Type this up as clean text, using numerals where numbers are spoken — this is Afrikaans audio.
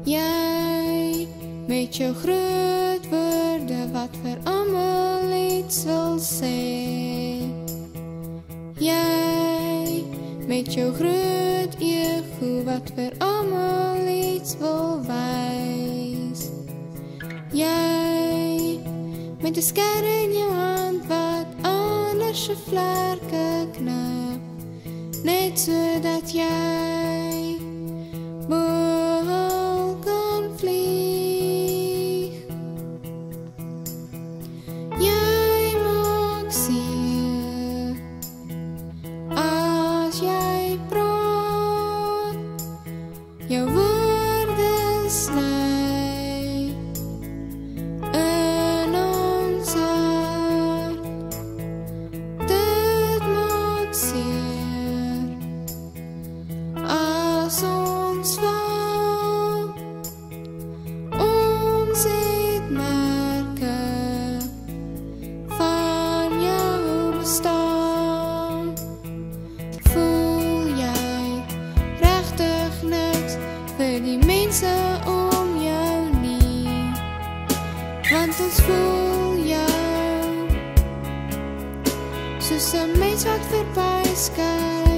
Jy met jou groot woorde wat vir almal iets wil sê. Jy met jou groot ego wat vir almal iets wil wys. Jy met 'n sker in jou hand wat anders se vlerke knap, net sodat jy bo kan vlieg. Jy maak seer as jy praat, jou woorde sny in ons hart. Dit maak seer as ons val. Ons het merke van jou bestaan. Voel jy regtig niks vir die mense om jou nie? Want ons voel jou soos 'n mens wat verby skyn.